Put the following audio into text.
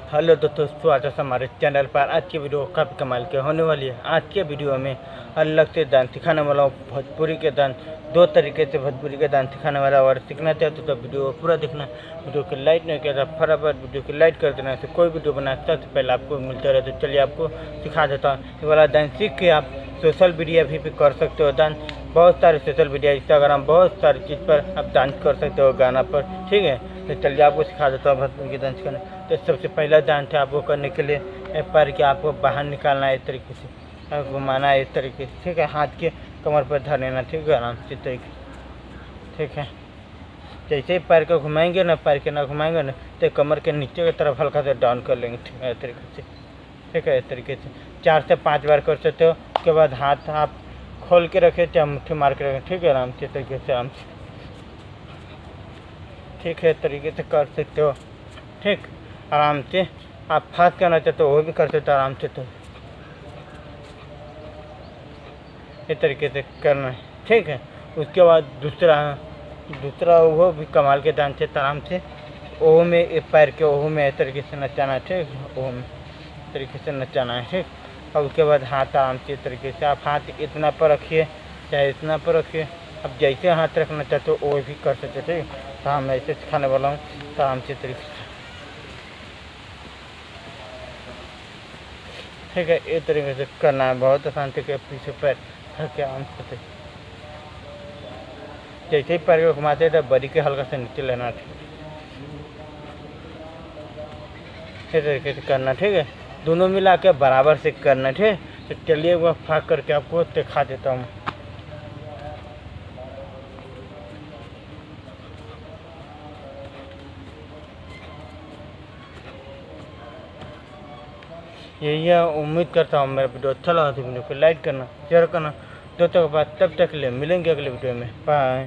Hello दोस्तों, स्वागत है हमारे चैनल पर। आज की वीडियो काफ़ी कमाल की होने वाली है। आज के वीडियो में अलग से डांस सिखाने वाला हूँ। भोजपुरी के डांस, दो तरीके से भोजपुरी के डांस सिखाने वाला। और सीखना चाहते तो वीडियो पूरा देखना। वीडियो को लाइक नहीं किया था, फटाफट वीडियो को लाइक कर देना। ऐसे कोई वीडियो बनाता सबसे पहले आपको मिलता रहे। तो चलिए आपको सिखा देता हूँ। ये वाला डांस सीख के आप सोशल मीडिया भी कर सकते हो डांस। बहुत सारे सोशल मीडिया, इंस्टाग्राम, बहुत सारी चीज़ पर आप डांस कर सकते हो गाना पर। ठीक है, तो चलिए आपको सिखा देता हूँ भोजपुरी के डांस करना। तो सबसे पहला डांस है, आपको करने के लिए पैर के आपको बाहर निकालना है इस तरीके से, घुमाना है इस तरीके से। ठीक है, हाथ के कमर पर धर लेना। ठीक है, आराम से तरीके। ठीक है, जैसे ही पैर को घुमाएंगे ना, पैर के ना घुमाएंगे ना, तो कमर के नीचे की तरफ हल्का से डाउन कर लेंगे। ठीक है, इस तरीके से। ठीक है, इस तरीके से 4 से 5 बार कर सकते हो। उसके बाद हाथ आप खोल के रखें, चाहे मुट्ठी मार के रखें। ठीक है, आराम से तरीके से, आराम से। ठीक है, इस तरीके से कर सकते हो। ठीक, आराम से। आप फास्ट करना चाहते हो वो भी कर सकते हो आराम से। तो इस तरीके से करना है। ठीक है, उसके बाद दूसरा वो भी कमाल के डांस है। आराम से ओह में एक पैर के ओह में इस तरीके से नचाना है। ठीक, ओह में इस तरीके से नचाना है। ठीक, और उसके बाद हाथ आराम से इस तरीके से। आप हाथ इतना पर रखिए, चाहे इतना पर रखिए। अब जैसे हाथ रखना चाहते हो वो भी कर सकते। ठीक, तो हम ऐसे सिखाने वाला हूँ। तो आराम से तरीके से। ठीक है, इस तरीके से करना है। बहुत आसान तरीके, पीछे पैर रख के आराम से। जैसे ही पैर को घुमाते हैं तो बड़ी के हल्का से नीचे लेना। इस तरीके से करना। ठीक है, दोनों मिला के बराबर से करना। ठीक, तो चलिए वह फाक करके आपको दिखा देता हूँ। यही है, उम्मीद करता हूँ मेरा वीडियो अच्छा लगा तो वीडियो को लाइक करना, शेयर करना। दोस्तों के पास तब तक के लिए मिलेंगे अगले वीडियो में। बाय।